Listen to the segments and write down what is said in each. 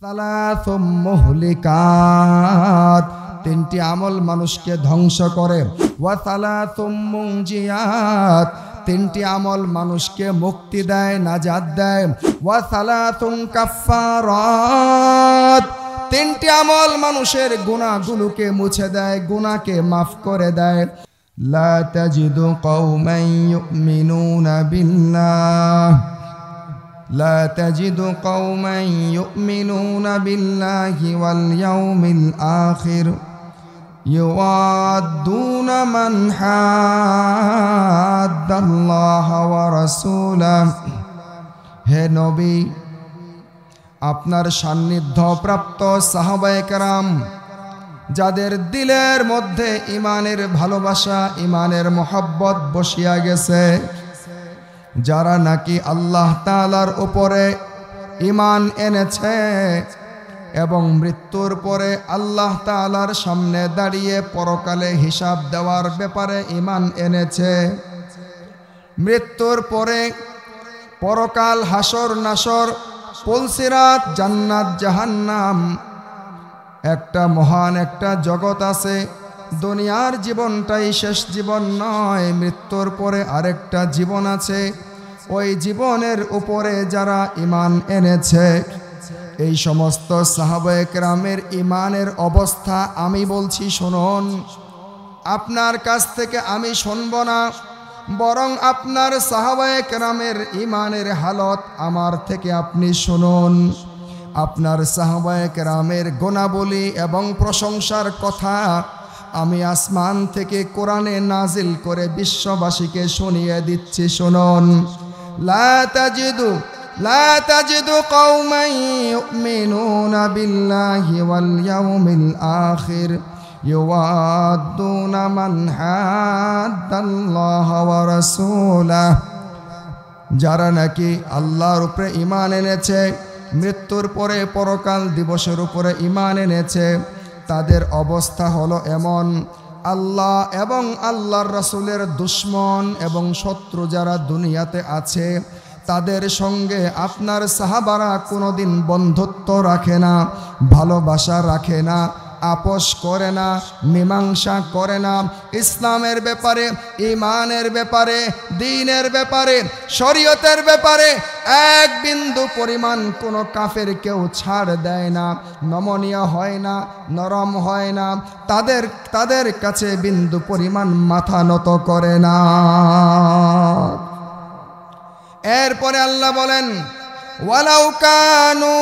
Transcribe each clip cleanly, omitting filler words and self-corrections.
সালাসুম মুহলিকাত, তিনটি আমল মানুষকে ধ্বংস করে। ওয়া সালাসুম মুনজিয়াত, তিনটি আমল মানুষকে মুক্তি দেয়, নাজাত দেয়। ওয়া সালাসুম কাফফারাত, তিনটি আমল মানুষের গুনাহগুলোকে মুছে দেয়, গুনাহকে মাফ করে দেয়। লা তাজিদু কওমান ইউমিনুনা বিল্লাহ لا تجد قوما يؤمنون بالله واليوم الآخر يوادون من حاد الله ورسوله। হে নবী, আপনার সান্নিধ্য প্রাপ্ত সাহাবায়ে কেরাম, যাদের দিলের মধ্যে ঈমানের ভালোবাসা, ঈমানের মহব্বত বসিয়া গেছে, যারা নাকি আল্লাহ তাআলার উপরে ঈমান এনেছে এবং মৃত্যুর পরে আল্লাহ তাআলার সামনে দাঁড়িয়ে পরকালে হিসাব দেওয়ার ব্যাপারে ঈমান এনেছে, মৃত্যুর পরে পরকাল, হাসর নাসর, পুলসিরাত, জান্নাত জাহান্নাম, একটা মহান একটা জগৎ আছে। দুনিয়ার জীবনটাই শেষ জীবন নয়, মৃত্যুর পরে আরেকটা জীবন আছে। ওই জীবনের উপরে যারা ঈমান এনেছে, এই সমস্ত সাহাবায়ে কেরামের ঈমানের অবস্থা আমি বলছি শুনুন। আপনার কাছ থেকে আমি শুনব না, বরং আপনার সাহাবায়ে কেরামের ঈমানের হালত আমার থেকে আপনি শুনুন। আপনার সাহাবায়ে কেরামের গুণাবলী এবং প্রশংসার কথা আমি আসমান থেকে কোরআনে নাজিল করে বিশ্ববাসীকে শুনিয়ে দিচ্ছি, শুনুন। লা তাজিদু কওমান ইউমিনুনা বিল্লাহি ওয়াল ইয়াউমিল আখির ইউয়াদ্দুনা মান হাদ্দাল্লাহ ওয়া রাসূলাহ, যারা নাকি আল্লাহর উপরে ঈমান এনেছে, মৃত্যুর পরে পরকাল দিবসের উপরে ঈমান এনেছে, তাদের অবস্থা হলো এমন, আল্লাহ এবং আল্লাহর রাসূলের দুশমন এবং শত্রু যারা দুনিয়াতে আছে, তাদের সঙ্গে আপনার সাহাবারা কোনোদিন বন্ধুত্ব রাখে না, ভালোবাসা রাখে না, আপোষ করে না, মীমাংসা করে না। ইসলামের ব্যাপারে, ঈমানের ব্যাপারে, দ্বীনের ব্যাপারে, শরীয়তের ব্যাপারে এক বিন্দু পরিমাণ কোনো কাফের কেউ ছাড় দেয় না, নমনীয় হয় না, নরম হয় না, তাদের কাছে বিন্দু পরিমাণ মাথা নত করে না। এরপরে আল্লাহ বলেন, ওয়ালাউ কানু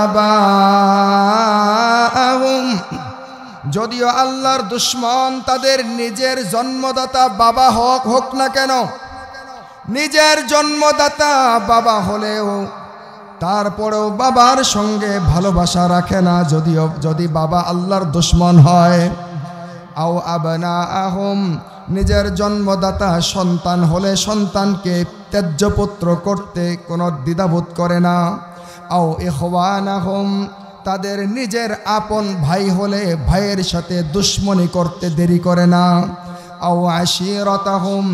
আবাআহুম, যদিও আল্লাহর দুশমন তাদের নিজের জন্মদাতা বাবা হোক না কেন, নিজের জন্মদাতা বাবা হলেও তারপরেও বাবার সঙ্গে ভালোবাসা রাখে না, যদি বাবা আল্লাহর দুশমন হয়। আও আবনাআহুম, নিজের জন্মদাতা সন্তান হলে সন্তানকে ত্যায্য পুত্র করতে কোনো দ্বিধাবোধ করে না। আও ইখওয়ানাহুম, তাদের নিজের আপন ভাই হলে ভাইয়ের সাথে দুশমনি করতে দেরি করে না। আও আশিরাতাহুম,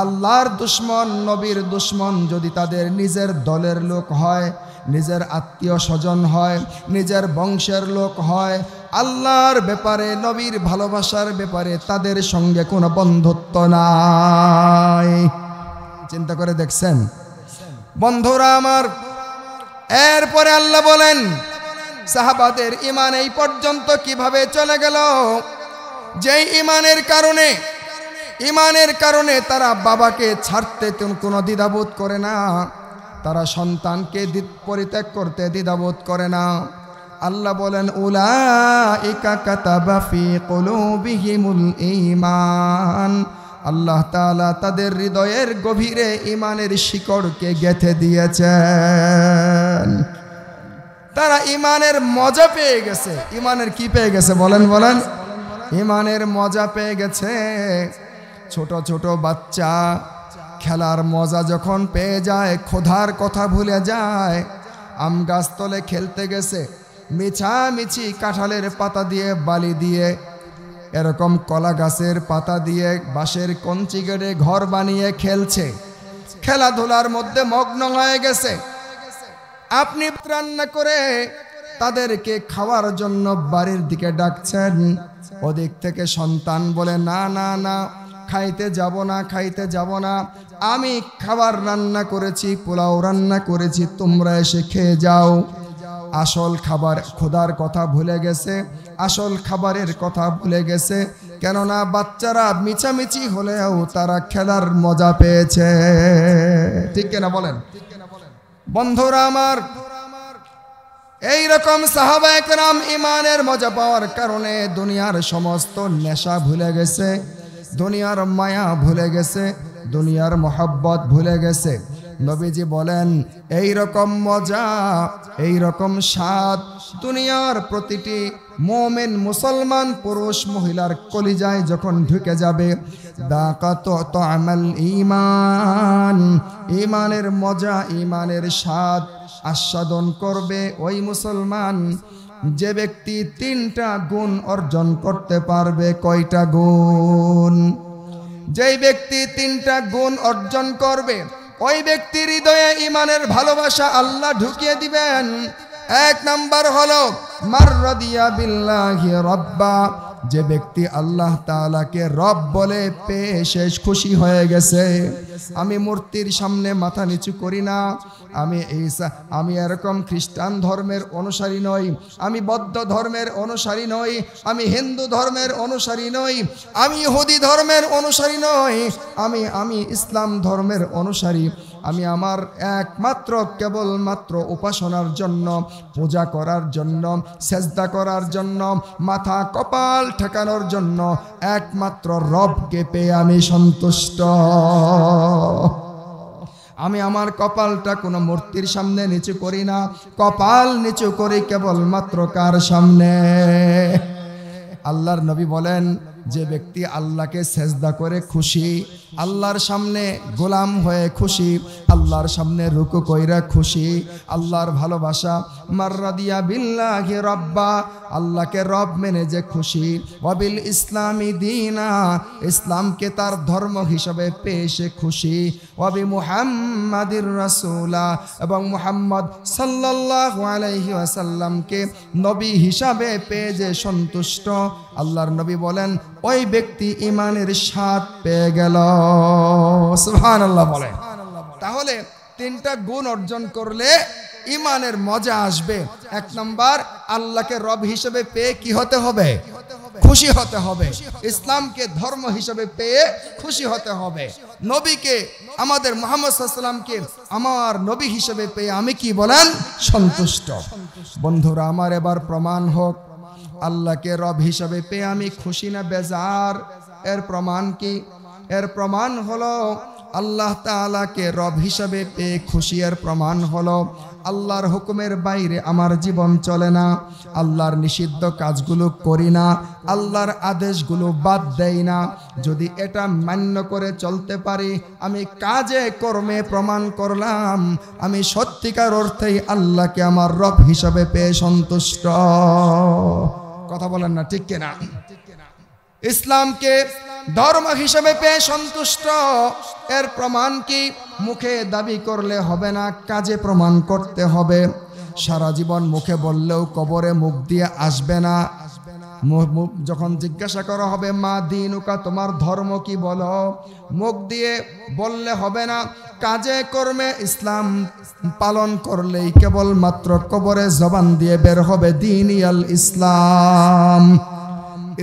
আল্লাহর দুশমন, নবীর দুশমন যদি তাদের নিজের দলের লোক হয়, নিজের আত্মীয় স্বজন হয়, নিজের বংশের লোক হয়, আল্লাহর ব্যাপারে, নবীর ভালোবাসার ব্যাপারে তাদের সঙ্গে কোনো বন্ধুত্ব নাই। চিন্তা করে দেখছেন বন্ধুরা আমার? এরপরে আল্লাহ বলেন, সাহাবাদের ঈমান এই পর্যন্ত কিভাবে চলে গেল, যেই ঈমানের কারণে তারা বাবাকে ছাড়তে কোনো দ্বিধাবোধ করে না, তারা সন্তানকে পরিত্যাগ করতে দ্বিধাবোধ করে না। আল্লাহ বলেন, উলাইকা কাতাবা ফি কুলুবিহিমুল ঈমান, আল্লাহ তাআলা তাদের হৃদয়ের গভীরে ঈমানের শিকড়কে গেঁথে দিয়েছেন। তারা ঈমানের মজা পেয়ে গেছে। ঈমানের কি পেয়ে গেছে বলেন? ঈমানের মজা পেয়ে গেছে। ছোট ছোট বাচ্চা খেলার মজা যখন পেয়ে যায়, ক্ষুধার কথা ভুলে যায়। আম গাছতলে খেলতে গেছে, মিছামিছি কাঁঠালের পাতা দিয়ে, বালি দিয়ে, এরকম কলা গাছের পাতা দিয়ে, বাঁশের কঞ্চি কেটে ঘর বানিয়ে খেলছে, খেলাধুলার মধ্যে মগ্ন হয়ে গেছে। আপনি রান্না করে তাদেরকে খাওয়ার জন্য বাড়ির দিকে ডাকছেন, ওদিক থেকে সন্তান বলে না না না, খাইতে যাব না, খাইতে যাব না, আমি খাবার রান্না করেছি, পোলাও রান্না করেছি, তোমরা এসে খেয়ে যাও। আসল খাবার খোদার কথা ভুলে গেছে, আসল খাবারের কথা ভুলে গেছে, কেননা বাচ্চারা মিছামিছি হলেও তারা খেলার মজা পেয়েছে। ঠিক কিনা বলেন? বন্ধুরা আমার, এইরকম সাহাবায়ে কেরাম ইমানের মজা পাওয়ার কারণে দুনিয়ার সমস্ত নেশা ভুলে গেছে, দুনিয়ার মায়া ভুলে গেছে, দুনিয়ার মোহাব্বত ভুলে গেছে। নবীজি বলেন এই রকম মজা, এই রকম স্বাদ দুনিয়ার প্রতিটি মুমিন মুসলমান পুরুষ মহিলার কলিজায় যখন ঢুকে যাবে, দাকাত তামাল ঈমান, ঈমানের মজা, ঈমানের স্বাদ আস্বাদন করবে ওই মুসলমান যে ব্যক্তি তিনটা গুণ অর্জন করতে পারবে। কয়টা গুণ? যেই ব্যক্তি তিনটা গুণ অর্জন করবে ওই ব্যক্তির হৃদয়ে ঈমানের ভালোবাসা আল্লাহ ঢুকিয়ে দিবেন। এক নাম্বার হলো মাররাদিয়া বিল্লাহি রাব্বা, যে ব্যক্তি আল্লাহ তাআলাকে রব বলে পেয়ে শেষ খুশি হয়ে গেছে। আমি মূর্তির সামনে মাথা নিচু করি না, আমি এরকম খ্রিস্টান ধর্মের অনুসারী নই, আমি বৌদ্ধ ধর্মের অনুসারী নই, আমি হিন্দু ধর্মের অনুসারী নই, আমি ইহুদি ধর্মের অনুসারী নই, আমি ইসলাম ধর্মের অনুসারী। আমি আমার একমাত্র কেবলমাত্র উপাসনার জন্য, পূজা করার জন্য, সেজদা করার জন্য, মাথা কপাল ঠেকানোর জন্য একমাত্র রবকে পেয়ে আমি সন্তুষ্ট। আমি আমার কপালটা কোনো মূর্তির সামনে নিচু করি না, কপাল নিচু করি কেবলমাত্র কার সামনে? আল্লাহর নবী বলেন যে ব্যক্তি আল্লাহকে সেজদা করে খুশি, আল্লাহর সামনে গোলাম হয়ে খুশি, আল্লাহর সামনে রুকু কইরা খুশি, আল্লাহর ভালোবাসা, মাররাদিয়া বিল্লাহি রাব্বা, আল্লাহকে রব মেনে যে খুশি, ওয়াবিল ইসলামি দীনা, ইসলামকে তার ধর্ম হিসাবে পেয়ে সে খুশি, ওয়াবি মুহাম্মাদির রাসূলা, এবং মুহাম্মদ সাল্লাল্লাহু আলাইহি ওয়াসাল্লামকে নবী হিসাবে পেয়ে যে সন্তুষ্ট, আল্লাহর নবী বলেন ওই ব্যক্তি ঈমানের স্বাদ পেয়ে গেল। সুবহানাল্লাহ বলে। তাহলে তিনটা গুণ অর্জন করলে ঈমানের মজা আসবে। এক নাম্বার, আল্লাহকে রব হিসেবে পেয়ে কি হতে হবে? খুশি হতে হবে। ইসলামকে ধর্ম হিসেবে পেয়ে খুশি হতে হবে। নবীকে, আমাদের মুহাম্মদ সাল্লাল্লাহু আলাইহি ওয়াসাল্লামকে আমার নবী হিসেবে পেয়ে আমি কি বলেন? সন্তুষ্ট। বন্ধুরা আমার, এবার প্রমাণ হোক আল্লাহকে রব হিসাবে পেয়ে আমি খুশি না বেজার। এর প্রমাণ কি? এর প্রমাণ হলো আল্লাহ তাআলাকে রব হিসাবে পেয়ে খুশি। এর প্রমাণ হলো আল্লাহর হুকুমের বাইরে আমার জীবন চলে না, আল্লাহর নিষিদ্ধ কাজগুলো করি না, আল্লাহর আদেশগুলো বাদ দেই না। যদি এটা মান্য করে চলতে পারি, আমি কাজে কর্মে প্রমাণ করলাম আমি সত্যিকার অর্থেই আল্লাহকে আমার রব হিসাবে পেয়ে সন্তুষ্ট। কথা বলেন না ঠিক কিনা? ইসলামকে ধর্ম হিসেবে পেয়ে সন্তুষ্ট। এর প্রমাণ কি? মুখে দাবি করলে হবে না, কাজে প্রমাণ করতে হবে। সারা জীবন মুখে বললেও কবরে মুখ দিয়ে আসবে না। যখন জিজ্ঞাসা করা হবে মা দীনুকা, তোমার ধর্ম কি বলো, মুখ দিয়ে বললে হবে না, কাজে কর্মে ইসলাম পালন করলেই কেবলমাত্র কবরে জবান দিয়ে বের হবে দীনিয়াল ইসলাম।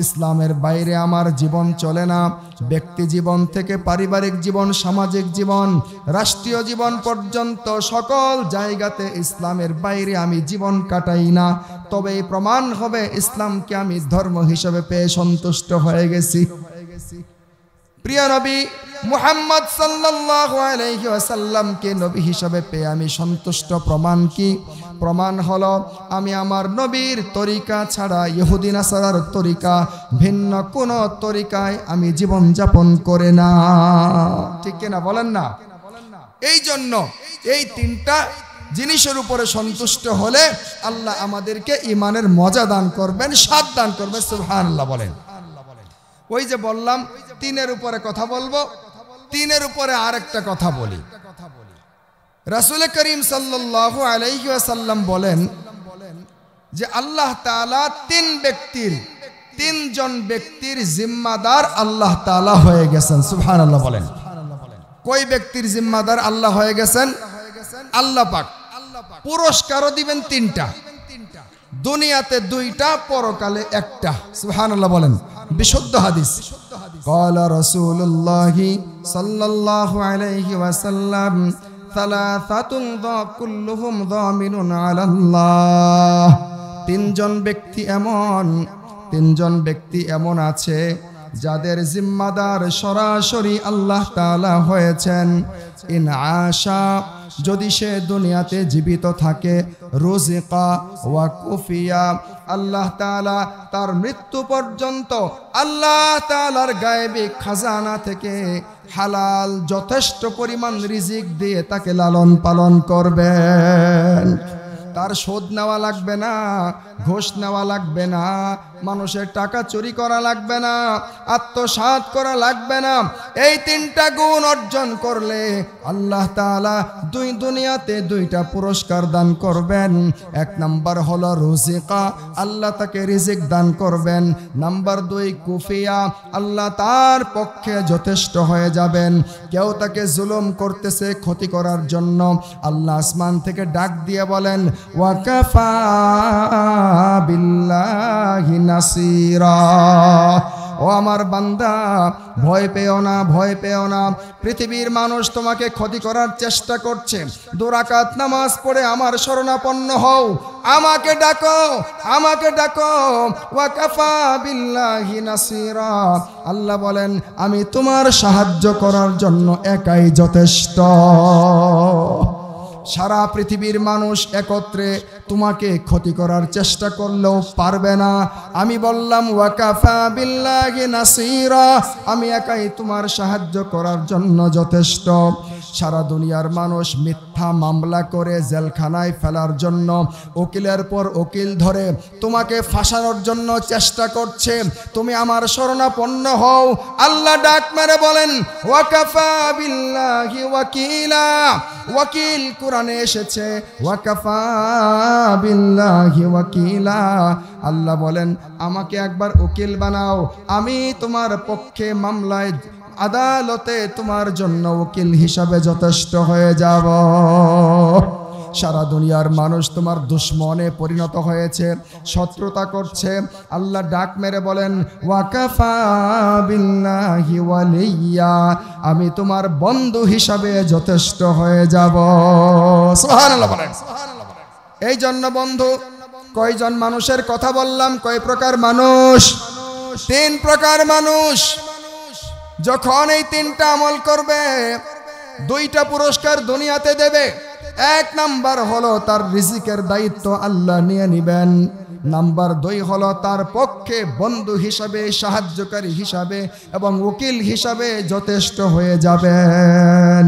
ইসলামের বাইরে আমার জীবন চলে না। ব্যক্তি জীবন থেকে পারিবারিক জীবন, সামাজিক জীবন, রাষ্ট্রীয় জীবন পর্যন্ত সকল জায়গাতে ইসলামের বাইরে আমি জীবন কাটাই না। তবে এই প্রমাণ হবে ইসলামকে আমি ধর্ম হিসেবে পেয়ে সন্তুষ্ট হয়ে গেছি। প্রিয় নবী মুহাম্মদ সাল্লাল্লাহু আলাইহি ওয়াসাল্লামকে নবী হিসাবে পেয়ে আমি সন্তুষ্ট। প্রমাণ কি? প্রমাণ হলো আমি আমার নবীর তরিকা ছাড়া, ইহুদি নাসারার তরিকা, ভিন্ন কোন তরিকায় আমি জীবন যাপন করে না। ঠিক কিনা বলেন না? এই জন্য এই তিনটা জিনিসের উপরে সন্তুষ্ট হলে আল্লাহ আমাদেরকে ঈমানের মজা দান করবেন, স্বাদ দান করবেন। সুবহানাল্লাহ বলেন। ওই যে বললাম তিনের উপরে কথা বলবো, তিনের উপরে আরেকটা কথা বলি। রাসূল করিম সাল্লাল্লাহু আলাইহি ওয়াসাল্লাম বলেন যে আল্লাহ তাআলা তিনজন ব্যক্তির জিম্মাদার আল্লাহ তাআলা হয়ে গেছেন। সুবহানাল্লাহ বলেন। কয় ব্যক্তির জিম্মাদার আল্লাহ হয়ে গেছেন? আল্লাহ পাক। পুরস্কারও দিবেন তিনটা, দুনিয়াতে দুইটা, পরকালে একটা। সুবহানাল্লাহ বলেন। বিশুদ্ধ হাদিস। ক্বালা রাসূলুল্লাহি সাল্লাল্লাহু আলাইহি ওয়াসাল্লাম সালাসাতুন কুল্লুহুম যামিনুন আলাল্লাহ। তিনজন ব্যক্তি এমন আছে যাদের জিম্মাদার সরাসরি আল্লাহ তাআলা হয়েছেন। ইন আশা, যদি সে দুনিয়াতে জীবিত থাকে, রুজিকা ওয়া কুফিয়া, আল্লাহ তাআলা তার মৃত্যু পর্যন্ত আল্লাহ তাআলার গায়েবী খাজানা থেকে হালাল যথেষ্ট পরিমাণ রিজিক দিয়ে তাকে লালন পালন করবেন। তার শোধ নেওয়া লাগবে না, ঘুষ নেওয়া লাগবে না, মানুষের টাকা চুরি করা লাগবে না, আত্মসাৎ করা লাগবে না। এই তিনটা গুণ অর্জন করলে আল্লাহ তাআলা দুনিয়াতে দুইটা পুরস্কার দান করবেন। এক নাম্বার হলো রুজিকা, আল্লাহ তাকে রিজিক দান করবেন। নাম্বার 2 কুফিয়া, আল্লাহ তার পক্ষে যথেষ্ট হয়ে যাবেন। কেউ তাকে জুলুম করতেছে ক্ষতি করার জন্য, আল্লাহ আসমান থেকে ডাক দিয়ে বলেন ওয়াকাফা বিল্লাহি নাসিরা। ও আমার বান্দা, ভয় পেও না, ভয় পেও না। পৃথিবীর মানুষ তোমাকে ক্ষতি করার চেষ্টা করছে, 2 রাকাত নামাজ পড়ে আমার শরণাপন্ন হও, আমাকে ডাকো, আমাকে ডাকো। ওয়াকাফা বিল্লাহি নাসিরা। আল্লাহ বলেন আমি তোমার সাহায্য করার জন্য একাই যথেষ্ট। সারা পৃথিবীর মানুষ একত্রে তোমাকে ক্ষতি করার চেষ্টা করলেও পারবে না। আমি বললাম ওয়াকাফা বিল্লাহি নাসিরা, আমি একাই তোমার সাহায্য করার জন্য যথেষ্ট। সারা দুনিয়ার মানুষ মিথ্যা মামলা করে জেলখানায় ফেলার জন্য উকিলের পর উকিল ধরে তোমাকে ফাঁসানোর জন্য চেষ্টা করছে, তুমি আমার শরণাপন্ন হও। আল্লাহ ডাক মেরে বলেন ওয়াকাফা বিল্লাহি ওয়াকিলা। ওয়াকিল কোরআনে এসেছে ওয়াকাফা বিল্লাহি ওয়াকিলা। আল্লাহ বলেন আমাকে একবার উকিল বানাও, আমি তোমার পক্ষে মামলায় আদালতে তোমার জন্য উকিল হিসাবে যথেষ্ট হয়ে যাব। সারা দুনিয়ার মানুষ তোমার দুশমনে পরিণত হয়েছে, শত্রুতা করছে। আল্লাহ ডাক মেরে বলেন ওয়াকাফা বিল্লাহি ওয়ালিয়া, আমি তোমার বন্ধু হিসাবে যথেষ্ট হয়ে যাব। সুবহানাল্লাহ বলেন। এই জন্য বন্ধু, কয়জন মানুষের কথা বললাম? কয় প্রকার মানুষ? 3 প্রকার মানুষ। যখন এই 3টা আমল করবে, 2টা পুরস্কার দুনিয়াতে দেবে। 1 নাম্বার হলো তার রিজিকের দায়িত্ব আল্লাহ নিয়ে নেবেন। নাম্বার 2 হলো তার পক্ষে বন্ধু হিসাবে, সাহায্যকারী হিসাবে এবং উকিল হিসাবে যথেষ্ট হয়ে যাবেন।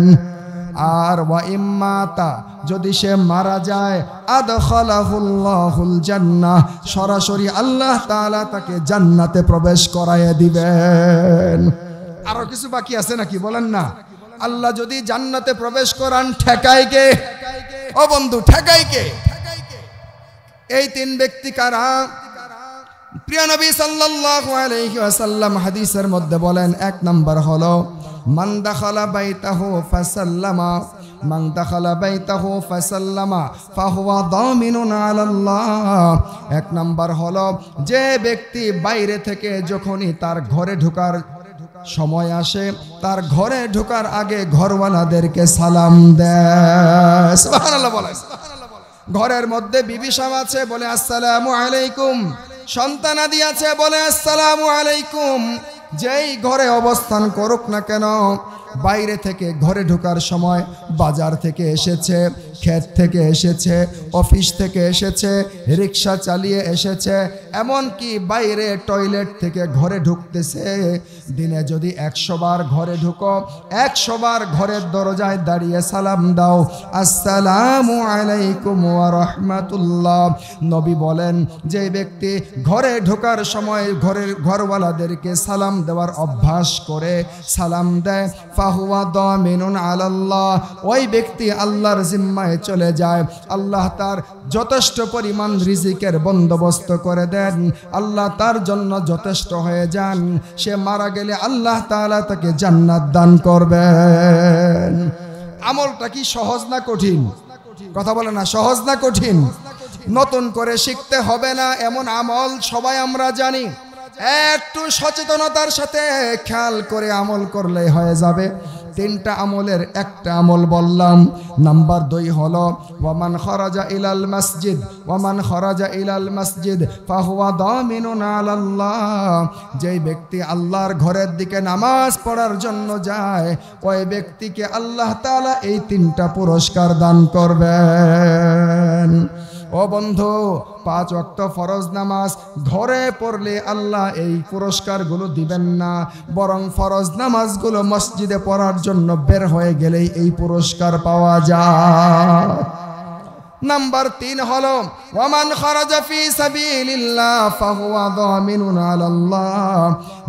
আর ওয়া ইম্মাতা, যদি সে মারা যায়, আদখালাহুল্লাহুল জান্নাহ, সরাসরি আল্লাহ তাআলা তাকে জান্নাতে প্রবেশ করায় দিবেন। আরো কিছু বাকি আছে নাকি বলেন না? আল্লাহ যদি জান্নাতে প্রবেশ করান, ঠেকায় কে? ও বন্ধু, ঠেকায় কে? এই 3 ব্যক্তি কারা? প্রিয় নবী সাল্লাল্লাহু আলাইহি ওয়াসাল্লাম হাদিসের মধ্যে বলেন 1 নাম্বার হলো মান দাখালা বাইতাহু ফাসাল্লামা, মান দাখালা বাইতাহু ফাসাল্লামা ফাহুয়া দামিনুন আলাল্লাহ। 1 নাম্বার হলো যে ব্যক্তি বাইরে থেকে যখনই তার ঘরে ঢোকার সময় আসে, তার ঘরে ঢোকার আগে ঘরওয়ালাদেরকে সালাম দেয়। সুবহানাল্লাহ বলেন। ঘরের মধ্যে বিবি শাম আছে, বলে আসসালামু আলাইকুম। সন্তানাদি আছে, বলে আসসালামু আলাইকুম। যেই ঘরে অবস্থান করুক না কেন, বাইরে থেকে ঘরে ঢোকার সময় বাজার থেকে এসেছে, ক্ষেত থেকে এসেছে, অফিস থেকে এসেছে, রিক্সা চালিয়ে এসেছে, এমনকি বাইরে টয়লেট থেকে ঘরে ঢুকতেছে। দিনে যদি 100 বার ঘরে ঢুকো, 100 বার ঘরের দরজায় দাঁড়িয়ে সালাম দাও, আসসালামু আলাইকুম ওয়া রাহমাতুল্লাহ। নবী বলেন, যে ব্যক্তি ঘরে ঢোকার সময় ঘরওয়ালাদেরকে সালাম দেওয়ার অভ্যাস করে, সালাম দেয়, ফাহুয়া দামিনুন আলাল্লাহ, ওই ব্যক্তি আল্লাহর জিম্মায় চলে যায়। আল্লাহ তার যথেষ্ট পরিমাণ রিজিকের বন্দোবস্ত করে দেন, আল্লাহ তার জন্য যথেষ্ট হয়ে যান। সে মারা গেলে আল্লাহ তাআলা তাকে জান্নাত দান করবেন। আমলটা কি সহজ না কঠিন? কথা বলে না, সহজ না কঠিন? নতুন করে শিখতে হবে না এমন আমল সবাই আমরা জানি। একটু সচেতনতার সাথে খেয়াল করে আমল করলে হয়ে যাবে। 3টা আমলের একটা আমল বললাম। নাম্বার 2 হলো ওয়ামান খরাজা ইলাল মসজিদ, ওয়ামান খরাজা ইলাল মসজিদ ফাহুয়া দামিনুন আলাল্লাহ, যেই ব্যক্তি আল্লাহর ঘরের দিকে নামাজ পড়ার জন্য যায়, ওই ব্যক্তিকে আল্লাহ তাআলা এই 3টা পুরস্কার দান করবেন। ও বন্ধু, 5 ওয়াক্ত ফরজ নামাজ ঘরে পড়লে আল্লাহ এই পুরস্কারগুলো দিবেন না, বরং ফরজ নামাজগুলো মসজিদে পড়ার জন্য বের হয়ে গেলেই এই পুরস্কার পাওয়া যায়। নাম্বার 3 হলো ওয়ামান খারাজা ফি সাবিলিল্লাহ ফাহুয়া দামিনুন আলাল্লাহ,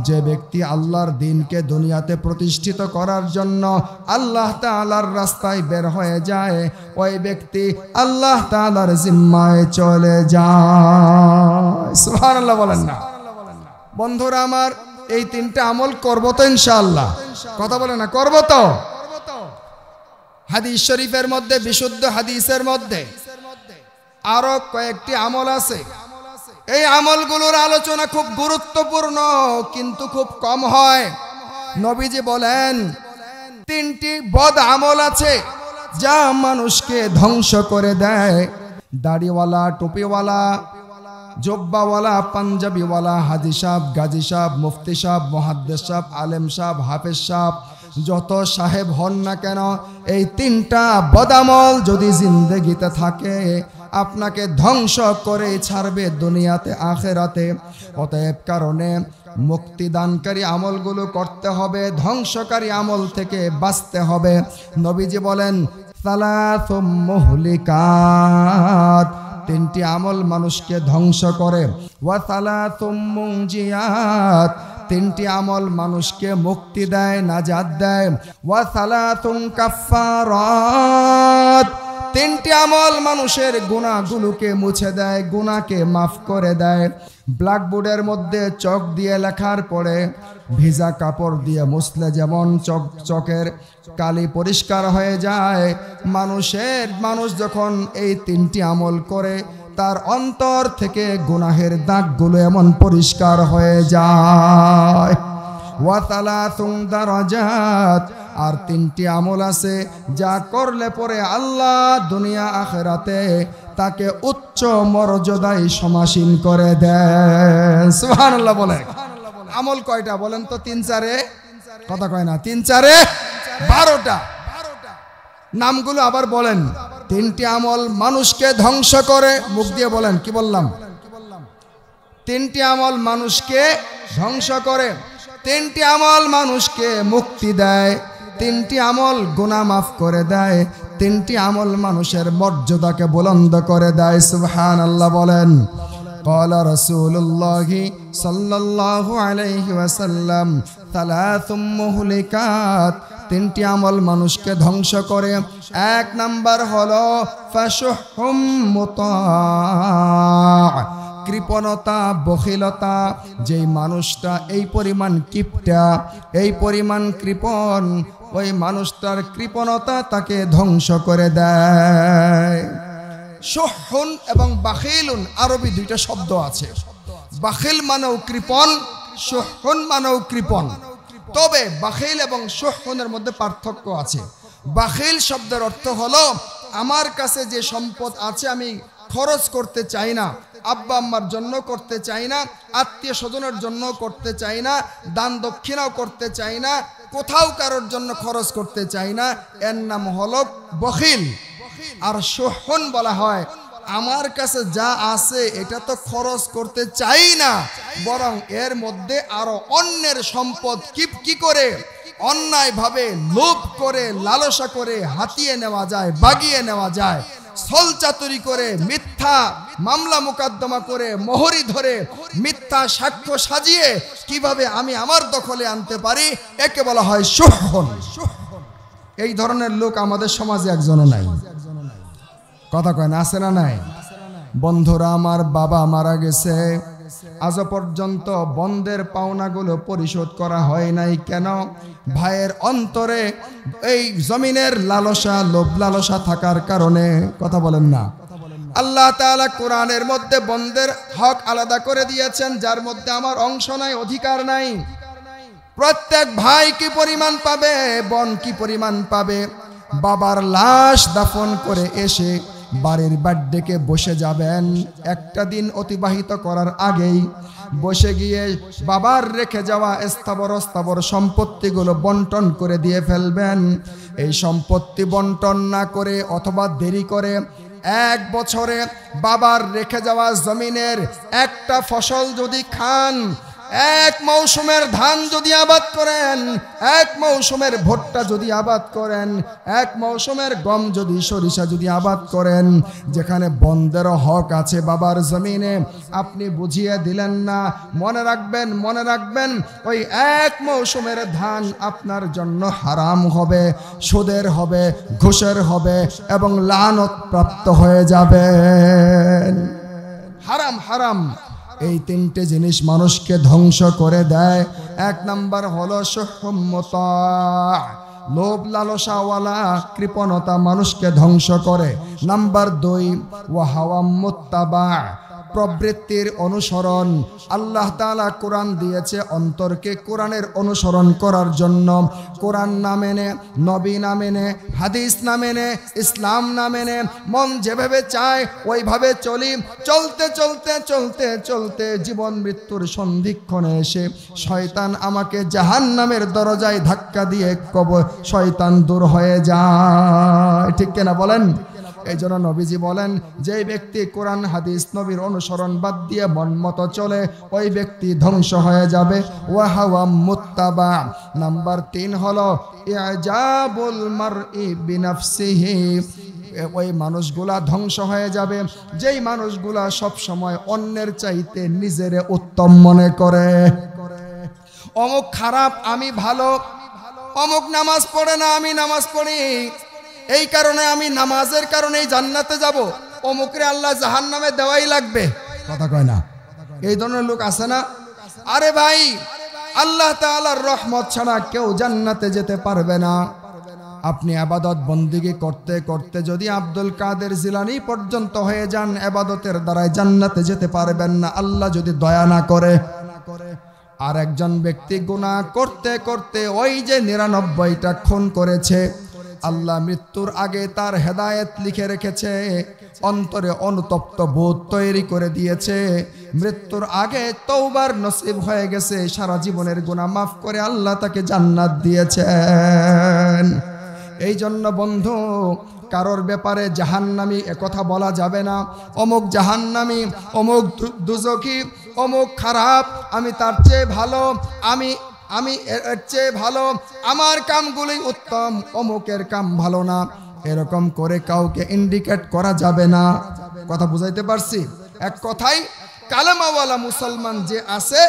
যে ব্যক্তি আল্লাহর দ্বীনকে দুনিয়াতে প্রতিষ্ঠিত করার জন্য আল্লাহ তাআলার রাস্তায় বের হয়ে যায়, ওই ব্যক্তি আল্লাহ তাআলার জিম্মায় চলে যায়। সুবহানাল্লাহ বলেন না? বন্ধুরা আমার, এই 3টা আমল করব তো ইনশাআল্লাহ? কথা বলে না, করব তো? হাদিস শরীফের মধ্যে, বিশুদ্ধ হাদিসের মধ্যে আরো কয়েকটি আমল আছে। এই আমলগুলোর আলোচনা খুব গুরুত্বপূর্ণ, কিন্তু খুব কম হয়। নবীজি বলেন 3টি বদ আমল আছে যা মানুষকে ধ্বংস করে দেয়। দাড়িওয়ালা, টুপিওয়ালা, জব্বাওয়ালা, পাঞ্জাবিওয়ালা, হাজি সাহেব, গাজী সাহেব, মুফতি সাহেব, মুহাদ্দিস সাহেব, আলেম সাহেব, হাফেজ সাহেব, যত সাহেব হন না কেন, এই 3টা বদামল যদি জিন্দেগিতে থাকে আপনাকে ধ্বংস করে ছাড়বে দুনিয়াতে আখেরাতে। অতএব কারণে মুক্তিদানকারী আমলগুলো করতে হবে, ধ্বংসকারী আমল থেকে বাঁচতে হবে। নবীজি বলেন সালাসুম মুহলিকাত, 3টি আমল মানুষকে ধ্বংস করে। ওয়া সালাসুম মুনজিয়াত, 3টি আমল মানুষকে মুক্তি দেয়, নাজাত দেয়। ওয়া সালাসুম কাফফারাত, 3টি আমল মানুষের গুনাহগুলোকে মুছে দেয়, গুনাহকে মাফ করে দেয়। ব্ল্যাকবোর্ডের মধ্যে চক দিয়ে লেখার পরে ভিজা কাপড় দিয়ে মুছলে যেমন চকের কালি পরিষ্কার হয়ে যায়, মানুষ যখন এই 3টি আমল করে তার অন্তর থেকে গুনাহের দাগগুলো এমন পরিষ্কার হয়ে যায়। ওয়া সালাসুম দারাজাত, আর 3টি আমল আছে যা করলে পরে আল্লাহ দুনিয়া আখেরাতে তাকে উচ্চ মর্যাদায় সমাসীন করে দেন। সুবহানাল্লাহ বলে। আমল কয়টা বলেন তো? 3-4, কথা কয় না, 3-4 12টা। নামগুলো আবার বলেন। 3টি আমল মানুষকে ধ্বংস করে, মুখ দিয়ে বলেন, কি বললাম? 3টি আমল মানুষকে ধ্বংস করে, 3টি আমল মানুষকে মুক্তি দেয়, 3টি আমল গুনাহ মাফ করে দেয়, 3টি আমল মানুষের মর্যাদাকে বুলন্দ করে দেয়। সুবহানাল্লাহ বলেন। قال رسول الله صلى الله عليه وسلم ثلاث مهلكات, 3টি আমল মানুষকে ধ্বংস করে। 1 নাম্বার হলো ফাশুহুম মুতা', কৃপণতা, বখিলতা। যেই মানুষটা এই পরিমাণ কিপটা, এই পরিমাণ কৃপণ, ওই মানুষটার কৃপণতা তাকে ধ্বংস করে দেয়। শুহুন এবং বাখিলুন আরবি 2টা শব্দ আছে। বাখিল মানেও কৃপণ, শুহুন মানেও কৃপণ। তবে বাখিল এবং শুহুনের মধ্যে পার্থক্য আছে। বাখিল শব্দের অর্থ হলো আমার কাছে যে সম্পদ আছে আমি খরচ করতে চাই না, আব্বা আম্মার জন্য করতে চাই না, আত্মীয় স্বজনের জন্য করতে চাই না, দান দক্ষিণাও করতে চাই না, কোথাও কারোর জন্য খরচ করতে চাই না, এর নাম হলো বখিল। আর শুহন বলা হয় আমার কাছে যা আছে এটা তো খরচ করতে চাই না, বরং এর মধ্যে আরো অন্যের সম্পদ কি করে অন্যায়ভাবে লোভ করে লালসা করে হাতিয়ে নেওয়া যায়, বাগিয়ে নেওয়া যায়, ছলচাতুরি করে মিথ্যা মামলা মোকদ্দমা করে মোহরি ধরে মিথ্যা সাক্ষ্য সাজিয়ে কিভাবে আমি আমার দখলে আনতে পারি, একে বলা হয় শুহন। এই ধরনের লোক আমাদের সমাজে একজনও নাই। কথা কয় না, আছে না নাই? বন্ধুরা, আমার বাবা মারা গেছে, আজ পর্যন্ত বন্ধের পাওনাগুলো পরিশোধ করা হয় নাই। কেন? ভাইয়ের অন্তরে এই জমিনের লালসা, লোভ লালসা থাকার কারণে। কথা বলেন না? আল্লাহ তাআলা কোরআনের মধ্যে বন্ধের হক আলাদা করে দিয়েছেন, যার মধ্যে আমার অংশ নাই, অধিকার নাই। প্রত্যেক ভাই কি পরিমাণ পাবে, বোন কি পরিমাণ পাবে। বাবার লাশ দাফন করে এসে বাড়ির বাড্ডেকে বসে যাবেন, একটা দিন অতিবাহিত করার আগেই বসে গিয়ে বাবার রেখে যাওয়া স্থাবর সম্পত্তিগুলো বন্টন করে দিয়ে ফেলবেন। এই সম্পত্তি বন্টন না করে অথবা দেরি করে 1 বছরে বাবার রেখে যাওয়া জমিনের একটা ফসল যদি খান, 1 মৌসুমের ধান যদি আবাদ করেন, 1 মৌসুমের ভুট্টা যদি আবাদ করেন, 1 মৌসুমের গম যদি সরিষা যদি আবাদ করেন, যেখানে বন্ধের হক আছে বাবার জমিনে, আপনি বুঝিয়ে দিলেন না। মনে রাখবেন ওই 1 মৌসুমের ধান আপনার জন্য হারাম হবে, সুদের হবে, ঘুষের হবে এবং লানত প্রাপ্ত হয়ে যাবেন। হারাম হারাম এই 3টে জিনিস মানুষকে ধ্বংস করে দেয়। 1 নাম্বার হলো শুহমতা, লোভ লালসাওয়ালা কৃপণতা মানুষকে ধ্বংস করে। নাম্বার 2 ওয়াহাওয়া মুত্তাবা, প্রবৃত্তির অনুসরণ। আল্লাহ তাআলা কোরআন দিয়েছে অন্তরকে কোরআনের অনুসরণ করার জন্য। কোরআন না মেনে, নবী না মেনে, হাদিস না মেনে, ইসলাম না মেনে মন যেভাবে চায় ওইভাবে চলি। চলতে চলতে চলতে চলতে জীবন মৃত্যুর সন্ধিক্ষণে এসে শয়তান আমাকে জাহান্নামের দরজায় ধাক্কা দিয়ে শয়তান দূর হয়ে যায়। ঠিক কিনা বলেন? এই জন্য নবীজি বলেন, যে ব্যক্তি কোরআন হাদিস নবীর অনুসরণ বাদ দিয়ে মন মতো চলে, ওই ব্যক্তি ধ্বংস হয়ে যাবে। ওয়াহাওয়া মুত্তাবা। নাম্বার 3 হলো ইজাবুল মারই বিনাফসিহি, ওই মানুষগুলা ধ্বংস হয়ে যাবে যেই মানুষগুলা সব সময় অন্যের চাইতে নিজেরে উত্তম মনে করে। অমুক খারাপ, আমি ভালো। অমুক নামাজ পড়ে না, আমি নামাজ পড়ি, এই কারণে আমি নামাজের কারণেই জান্নাতে যাব, অমুকরে আল্লাহ জাহান্নামে দেওয়াই লাগবে। কথা কয় না? এই ধরনের লোক আছে না? আরে ভাই, আল্লাহ তাআলার রহমত ছাড়া কেউ জান্নাতে যেতে পারবে না। আপনি ইবাদত বন্দেগী করতে করতে যদি আব্দুল কাদের জিলানী পর্যন্ত হয়ে যান, ইবাদতের দ্বারাই জান্নাতে যেতে পারবেন না, আল্লাহ যদি দয়া না করে। আর একজন ব্যক্তি গুনাহ করতে করতে ওই যে 99টা খুন করেছে, আল্লাহ মৃত্যুর আগে তার হেদায়েত লিখে রেখেছে, অন্তরে অনুতপ্ত বোধ তৈরি করে দিয়েছে। মৃত্যুর আগে তওবার নসিব হয়ে গেছে, সারা জীবনের গুনাহ মাফ করে আল্লাহ তাকে জান্নাত দিয়েছেন। এই জন্য বন্ধু, কারোর ব্যাপারে জাহান্নামী একথা বলা যাবে না। অমুক জাহান্নামী, অমুক দুজখী, অমুক খারাপ, আমি তার চেয়ে ভালো, আমি এর চেয়ে ভালো, আমার কামগুলোই উত্তম, অমুকের কাম ভালো না, এরকম করে কাউকে ইন্ডিকেট করা যাবে না। কথা বুঝাইতে পারছি? এক কথাই কালেমাওয়ালা মুসলমান যে আছে,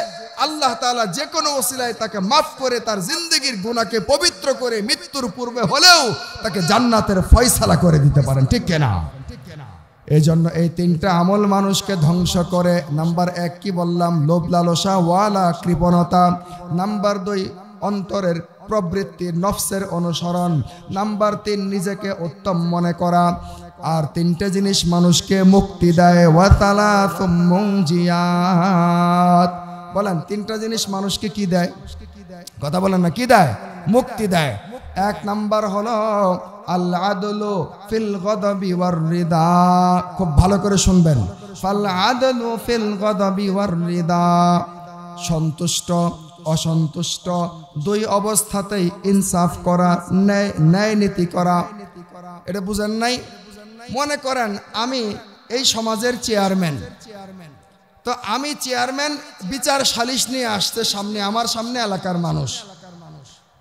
আল্লাহ তাআলা যে কোনো ওসিলায় তাকে মাফ করে তার জিন্দেগির গুনাহকে পবিত্র করে মৃত্যুর পূর্বে হলেও তাকে জান্নাতের ফয়সালা করে দিতে পারেন। ঠিক কিনা? এই জন্য এই 3টা আমল মানুষকে ধ্বংস করে। নাম্বার 1 কি বললাম? লোভ লালসা ওয়ালা কৃপণতা। নাম্বার 2 অন্তরের প্রবৃত্তির নফসের অনুসরণ। নাম্বার 3 নিজেকে উত্তম মনে করা। আর 3টে জিনিস মানুষকে মুক্তি দেয়। ওয়া তালাতুম মুনজিয়াত। বলেন 3টা জিনিস মানুষকে কি দেয়? কথা বলেন না, কি দেয়? মুক্তি দেয়। 1 নাম্বার হলো আল আদলু ফিল গদাবি ওয়ার রিদা। খুব ভালো করে শুনবেন। ফাল আদলু ফিল গদাবি ওয়ার রিদা, সন্তুষ্ট অসন্তুষ্ট 2 অবস্থাতেই ইনসাফ করা, ন্যায় নীতি করা। এটা বুঝেন নাই? মনে করেন আমি এই সমাজের চেয়ারম্যান, তো আমি চেয়ারম্যান বিচার সালিশ নিয়ে আসছে সামনে, আমার সামনে এলাকার মানুষ।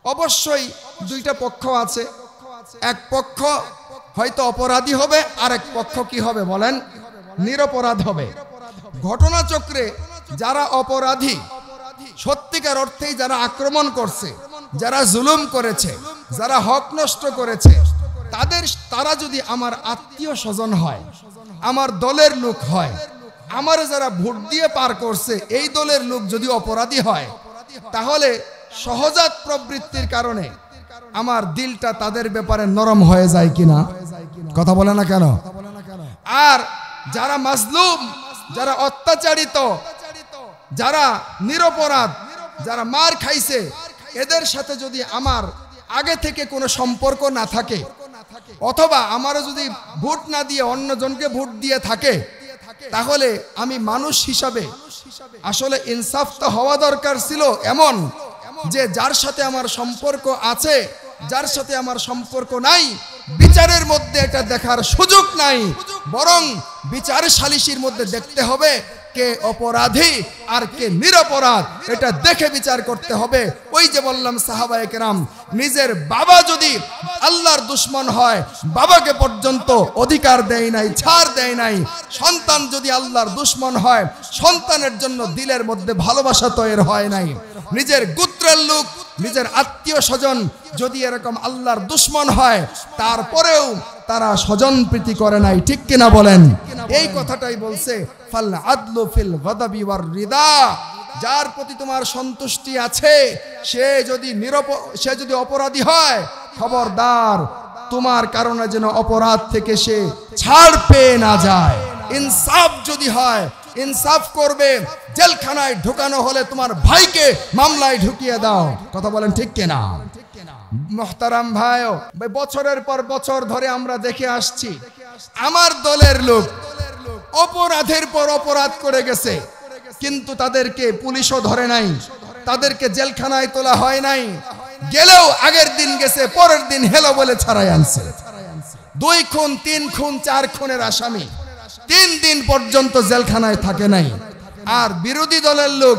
অবশ্যই দুইটা পক্ষ আছে, এক পক্ষ হয়তো অপরাধী হবে, আর এক পক্ষ কি হবে বলেন, নিরপরাধ হবে। ঘটনাচক্রে যারা অপরাধী, সত্যিকার অর্থেই যারা আক্রমণ করছে, যারা জুলুম করেছে, যারা হক নষ্ট করেছে, তারা যদি আমার আত্মীয় স্বজন হয়, আমার দলের লোক হয়, আমার যারা ভোট দিয়ে পার করছে এই দলের লোক যদি অপরাধী হয়, তাহলে সহজাত প্রবৃত্তির কারণে আমার দিলটা তাদের ব্যাপারে নরম হয়ে যায় কিনা? কথা বলে না কেন? আর যারা মাজলুম, যারা অত্যাচারিত, যারা নিরপরাধ, যারা মার খাইছে, এদের সাথে যদি আমার আগে থেকে কোনো সম্পর্ক না থাকে, অথবা আমারও যদি ভোট না দিয়ে অন্যজনকে ভোট দিয়ে থাকে, তাহলে আমি মানুষ হিসাবে আসলে ইনসাফ তো হওয়া দরকার ছিল এমন যে যার সাথে আমার সম্পর্ক আছে, যার সাথে আমার সম্পর্ক নাই, বিচারের মধ্যে এটা দেখার সুযোগ নাই, বরং বিচার সালিশির মধ্যে দেখতে হবে কে অপরাধী আর কে নিরপরাধ, এটা দেখে বিচার করতে হবে। ওই যে বললাম সাহাবায়ে কেরাম, নিজের বাবা যদি আল্লাহর দুশমন হয়, বাবাকে পর্যন্ত অধিকার দেয় নাই, ছাড় দেয় নাই। সন্তান যদি আল্লাহর দুশমন হয়, সন্তানের জন্য দিলের মধ্যে ভালোবাসা তৈরি হয় নাই। নিজের গোত্রের লোক, নিজের আত্মীয় স্বজন যদি এরকম আল্লাহর দুশমন হয়, তারপরেও তারা স্বজন প্রীতি করে নাই, ঠিক কিনা বলেন? এই কথাটাই বলছে ফাল আদলু ফিল গদাবি ওয়ার রিদা, যার প্রতি তোমার সন্তুষ্টি আছে সে যদি অপরাধী হয়, খবরদার তোমার কারণে যেন অপরাধ থেকে সে ছাড় পেয়ে না যায়। ইনসাফ যদি হয়, ইনসাফ করবে। জেলখানায় ঢুকানো হলে তোমার ভাইকে মামলায় ঢুকিয়ে দাও। কথা বলেন ঠিক কিনা? মুহতারাম ভাইও, বছরের পর বছর ধরে আমরা দেখে আসছি আমার দলের লোক অপরাধের পর অপরাধ করে গেছে, কিন্তু তাদেরকে পুলিশও ধরে নাই, তাদেরকে জেলখানায় তোলা হয় নাই, গেলেও আগের দিন গেছে, পরের দিন হেলো বলে ছাড়াই আনছে। 2 খুন 3 খুন 4 খুনের আসামি 3 দিন পর্যন্ত জেলখানায় থাকে নাই। আর বিরোধী দলের লোক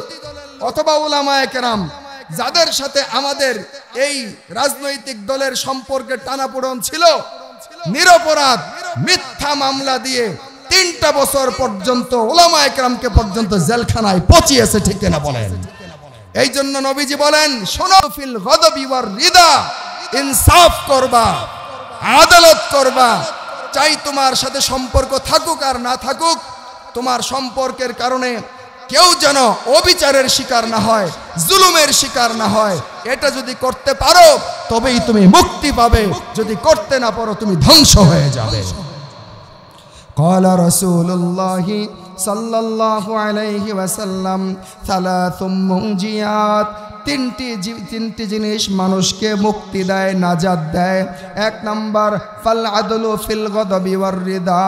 অথবা উলামায়ে কেরাম যাদের সাথে আমাদের এই রাজনৈতিক দলের সম্পর্কে টানাপোড়েন ছিল, নিরপরাধ মিথ্যা মামলা দিয়ে 3টা বছর পর্যন্ত উলামায়ে কেরামকে পর্যন্ত জেলখানায় পচিয়েছে, ঠিক কিনা বলেন? এই জন্য নবীজি বলেন, শোনো, ফিল গদবি ওয়ার রিদা, ইনসাফ করবা, আদালত করবা। চাই তোমার সাথে সম্পর্ক থাকুক আর না থাকুক, তোমার সম্পর্কের কারণে কেউ যেন অবিচারের শিকার না হয়, জুলুমের শিকার না হয়। এটা যদি করতে পারো তবেই তুমি মুক্তি পাবে, যদি করতে না পারো তুমি ধ্বংস হয়ে যাবে। قال رسول الله صلى الله عليه وسلم ثلاث منجيات, তিনটি জিনিস মানুষকে মুক্তি দেয়, নাজাত দেয়। 1 নাম্বার ফাল আদলু ফিল গদবি ওয়ার রিদা,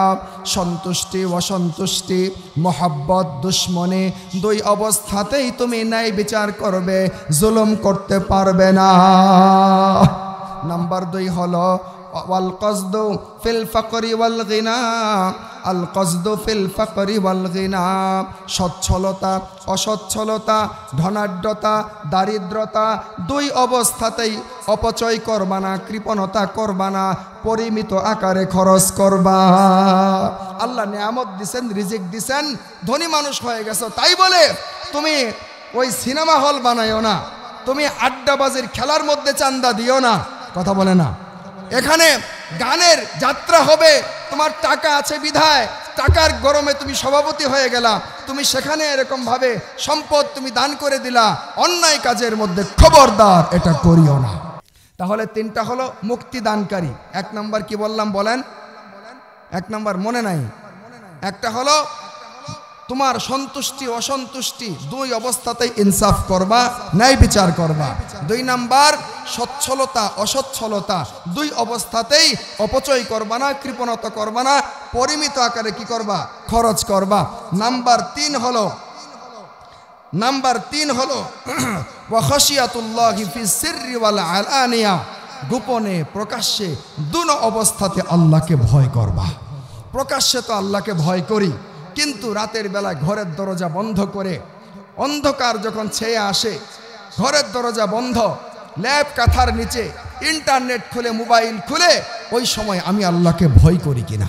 সন্তুষ্টি অসন্তুষ্টি, মহব্বত দুশমনি, 2 অবস্থাতেই তুমি ন্যায় বিচার করবে, জুলুম করতে পারবে না। নাম্বার 2 হলো ওয়াল কসদু ফিল ফাকরি ওয়াল গিনা, আল কসদু ফিল ফাকরি ওয়াল গিনা, সচ্ছলতা অসচ্ছলতা, ধনাঢ্যতা দারিদ্রতা, 2 অবস্থাতেই অপচয় করবা না, কৃপণতা করবা না, পরিমিত আকারে খরচ করবা। আল্লাহ নিয়ামত দিছেন, রিজিক দিছেন, ধনী মানুষ হয়ে গেছো, তাই বলে তুমি ওই সিনেমা হল বানাইও না, তুমি আড্ডাবাজির খেলার মধ্যে চান্দা দিও না। কথা বলে না? এখানে গানের যাত্রা হবে, তোমার টাকা আছে বিধায় টাকার গরমে তুমি সভাপতি হয়ে গেলা, তুমি সেখানে এরকম ভাবে সম্পদ তুমি দান করে দিলা, অন্যায় কাজের মধ্যে খবরদার এটা করিও না। তাহলে 3টা হলো মুক্তি দানকারী। 1 নাম্বার কি বললাম বলেন? 1 নাম্বার মনে নাই? একটা হলো তোমার সন্তুষ্টি অসন্তুষ্টি, 2 অবস্থাতেই ইনসাফ করবা, ন্যায় বিচার করবা। 2 নাম্বার সচ্ছলতা অসচ্ছলতা, 2 অবস্থাতেই অপচয় করবা না, কৃপণতা করবা না, পরিমিত আকারে কি করবা? খরচ করবা। নাম্বার 3 হলো ওয়া খাশিয়াতুল্লাহি ফিস সিররি ওয়াল আলানিয়া, গোপনে প্রকাশ্যে 2 অবস্থাতে আল্লাহকে ভয় করবা। প্রকাশ্যে তো আল্লাহকে ভয় করি, কিন্তু রাতের বেলা ঘরের দরজা বন্ধ করে অন্ধকার যখন ছেয়ে আসে, ঘরের দরজা বন্ধ, ল্যাপ কাঁথার নিচে ইন্টারনেট খুলে মোবাইল খুলে ওই সময় আমি আল্লাহকে ভয় করি কিনা।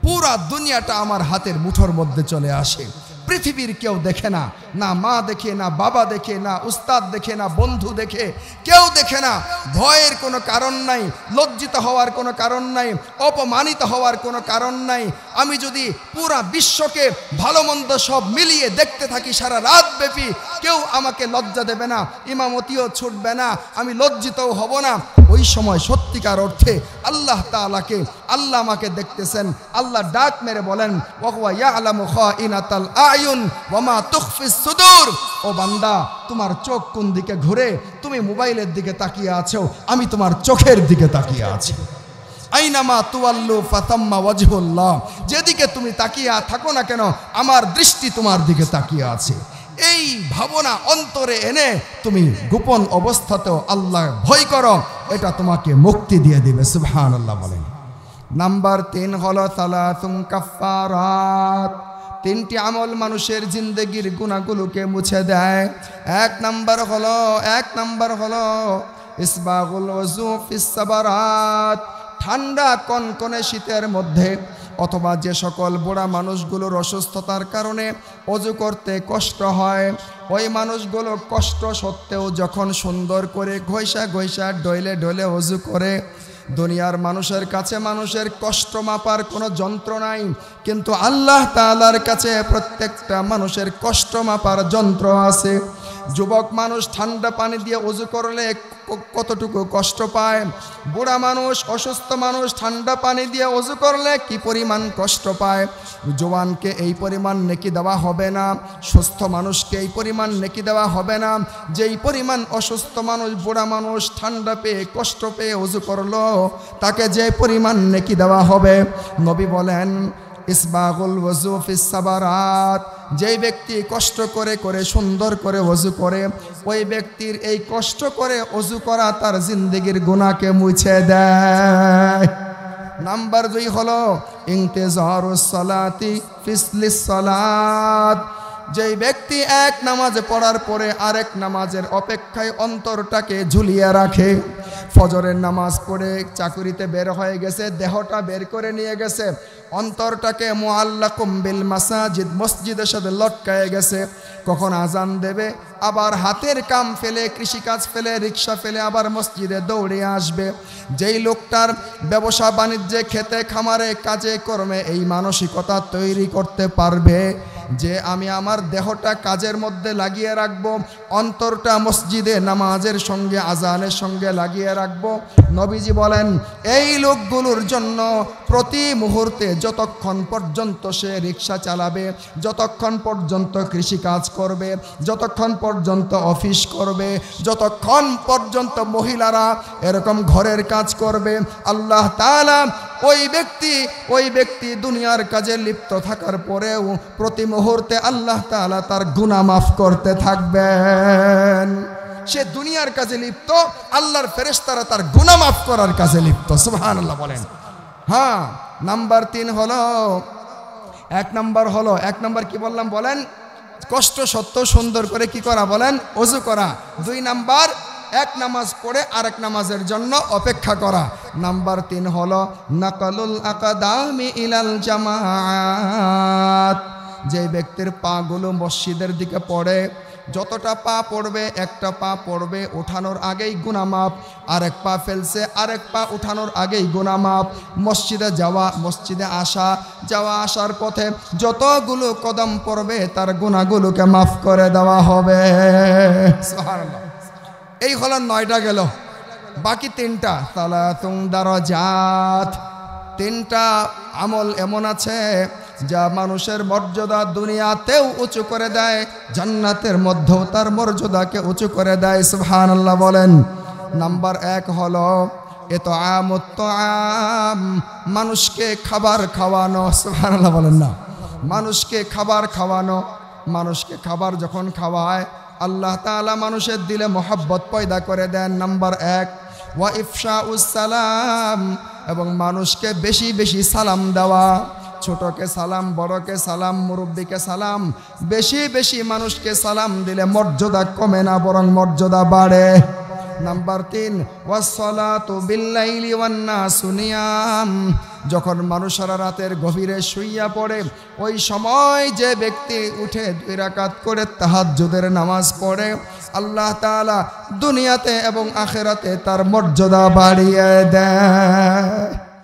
পুরা দুনিয়াটা আমার হাতের মুঠোর মধ্যে চলে আসে। পৃথিবীর কেউ দেখে না, না মা দেখে, না বাবা দেখে, না উস্তাদ দেখে, না বন্ধু দেখে, কেউ দেখে না। ভয়ের কোনো কারণ নাই, লজ্জিত হওয়ার কোনো কারণ নাই, অপমানিত হওয়ার কোনো কারণ নাই। আমি যদি পুরা বিশ্বকে ভালো মন্দ সব মিলিয়ে দেখতে থাকি সারা রাত ব্যাপী, কেউ আমাকে লজ্জা দেবে না, ইমামতিও ছুটবে না, আমি লজ্জিতও হব না। ওই সময় সত্যিকার অর্থে আল্লাহ তাআলাকে, আল্লাহ আমাকে দেখতেছেন। আল্লাহ ডাক মেরে বলেন, ওয়া হুয়া ইয়ালামু খাইনাতাল আয়ুন ওয়া মা তুখফিস সুদূর। ও বান্দা, তোমার চোখ কোন দিকে ঘুরে, তুমি মোবাইলের দিকে তাকিয়ে আছো, আমি তোমার চোখের দিকে তাকিয়ে আছি। আইনামা তুওয়াল্লু ফাতাম্মা ওয়াজহুল্লাহ, যেদিকে তুমি তাকিয়ে থাকো না কেন, আমার দৃষ্টি তোমার দিকে তাকিয়ে আছে। এই ভাবনা অন্তরে এনে তুমি গোপন অবস্থাতেও আল্লাহ ভয় করো, এটা তোমাকে মুক্তি দিয়ে দিবে। সুবহানাল্লাহ বলেন। নাম্বার 3 হলো সালাতুন কাফফারাত। 3টি আমল মানুষের জিন্দেগির গুনাহগুলোকে মুছে দেয়। এক নাম্বার হলো ইসবাগুল ওযু ফিস সাবারাত। ঠান্ডা কনকনে শীতের মধ্যে অথবা যে সকল বুড়া মানুষগুলোর অসুস্থতার কারণে অজু করতে কষ্ট হয়, ওই মানুষগুলো কষ্ট সত্ত্বেও যখন সুন্দর করে ঘষা ডলে ডলে অজু করে, দুনিয়ার মানুষের কাছে মানুষের কষ্ট মাপার কোনো যন্ত্র নাই, কিন্তু আল্লাহ তাআলার কাছে প্রত্যেকটা মানুষের কষ্ট মাপার যন্ত্র আছে। যুবক মানুষ ঠান্ডা পানি দিয়ে অজু করলে কতটুকু কষ্ট পায়, বুড়া মানুষ, অসুস্থ মানুষ ঠান্ডা পানি দিয়ে অজু করলে কি পরিমাণ কষ্ট পায়। জওয়ানকে এই পরিমাণ নেকি দেওয়া হবে না, সুস্থ মানুষকে এই পরিমাণ নেকি দেওয়া হবে না, যেই পরিমাণ অসুস্থ মানুষ, বুড়া মানুষ ঠান্ডা পেয়ে কষ্ট পেয়ে অজু করলো, তাকে যে পরিমাণ নেকি দেওয়া হবে। নবী বলেন, ইসবাগুল ওযু ফিস সাবারাত। যেই ব্যক্তি কষ্ট করে করে সুন্দর করে অজু করে, ওই ব্যক্তির এই কষ্ট করে অজু করা তার জিন্দেগির গুনাহকে মুছে দেয়। নাম্বার 2 হলো ইন্তিজারুস সালাতি ফিসলিস সালাত। যেই ব্যক্তি এক নামাজ পড়ার পরে আরেক নামাজের অপেক্ষায় অন্তরটাকে ঝুলিয়ে রাখে। ফজরের নামাজ পড়ে চাকুরিতে বের হয়ে গেছে, দেহটা বের করে নিয়ে গেছে, অন্তরটাকে মুআল্লাকুম বিল মাসাজিদ, মসজিদের সাথে লটকায়ে গেছে। কখন আজান দেবে আবার হাতের কাম ফেলে, কৃষিকাজ ফেলে, রিক্সা ফেলে আবার মসজিদে দৌড়ে আসবে। যেই লোকটার ব্যবসা বাণিজ্যে, খেতে খামারে, কাজে কর্মে এই মানসিকতা তৈরি করতে পারবে যে আমি আমার দেহটা কাজের মধ্যে লাগিয়ে রাখবো, অন্তরটা মসজিদে নামাজের সঙ্গে, আজানের সঙ্গে লাগিয়ে রাখবো, নবীজি বলেন এই লোকগুলোর জন্য প্রতি মুহূর্তে যতক্ষণ পর্যন্ত সে রিক্সা চালাবে, যতক্ষণ পর্যন্ত কৃষিকাজ করবে, যতক্ষণ পর্যন্ত অফিস করবে, যতক্ষণ পর্যন্ত মহিলারা এরকম ঘরের কাজ করবে, আল্লাহ তাআলা ওই ব্যক্তি দুনিয়ার কাজে লিপ্ত থাকার পরেও প্রতি মুহূর্তে আল্লাহ তাআলা তার গুনাহ মাফ করতে থাকবেন। সে দুনিয়ার কাজে লিপ্ত, আল্লাহর ফেরেশতারা তার গুনাহ মাফ করার কাজে লিপ্ত। সুবহানাল্লাহ বলেন। হ্যাঁ, নাম্বার 3 হলো, এক নাম্বার কি বললাম বলেন? কষ্ট সত্ত্বেও সুন্দর করে কি করা বলেন? ওযু করা। 2 নাম্বার, এক নামাজ পড়ে আরেক নামাজের জন্য অপেক্ষা করা। নাম্বার 3 হলো নাকালুল আকদামি ইলাল জামাআত। যে ব্যক্তির পাগুলো মসজিদের দিকে পড়ে, যতটা পা পড়বে, একটা পা পড়বে ওঠানোর আগেই গুনাহ মাফ, আরেক পা ফেলছে আরেক পা উঠানোর আগেই গুনাহ মাফ। মসজিদে যাওয়া, মসজিদে আসা, যাওয়া আসার পথে যতগুলো কদম পড়বে তার গুনাহগুলোকে মাফ করে দেওয়া হবে। সুবহানাল্লাহ। এই হলো 9টা গেল, বাকি 3টা সালাতুন দারাজাত। 3টা আমল এমন আছে যা মানুষের মর্যাদা দুনিয়াতেও উঁচু করে দেয়, জান্নাতের মধ্যেও তার মর্যাদাকে উঁচু করে দেয়। সুবহানাল্লাহ বলেন। নাম্বার 1 হলো ইতআমুত তাআম, মানুষকে খাবার খাওয়ানো। সুবহানাল্লাহ বলেন না। মানুষকে খাবার খাওয়ানো। মানুষকে খাবার যখন খাওয়ায় আল্লাহ তাআলা মানুষের দিলে মহব্বত পয়দা করে দেন। নাম্বার 1 ওয়া ইফশাউস সালাম, এবং মানুষকে বেশি বেশি সালাম দেওয়া। ছোটকে সালাম, বড়কে সালাম, মুরব্বীকে সালাম, বেশি বেশি মানুষকে সালাম দিলে মর্যাদা কমে না, বরং মর্যাদা বাড়ে। নাম্বার 3, ওয়াসসালাতু বিল্লাইলি ওয়ান্নাসু নিয়াম। যখন মানুষেরা রাতের গভীরে শুইয়া পড়ে, ওই সময় যে ব্যক্তি উঠে 2 রাকাত করে তাহাজ্জুদের নামাজ পড়ে, আল্লাহ তাআলা দুনিয়াতে এবং আখিরাতে তার মর্যাদা বাড়িয়ে দেয়।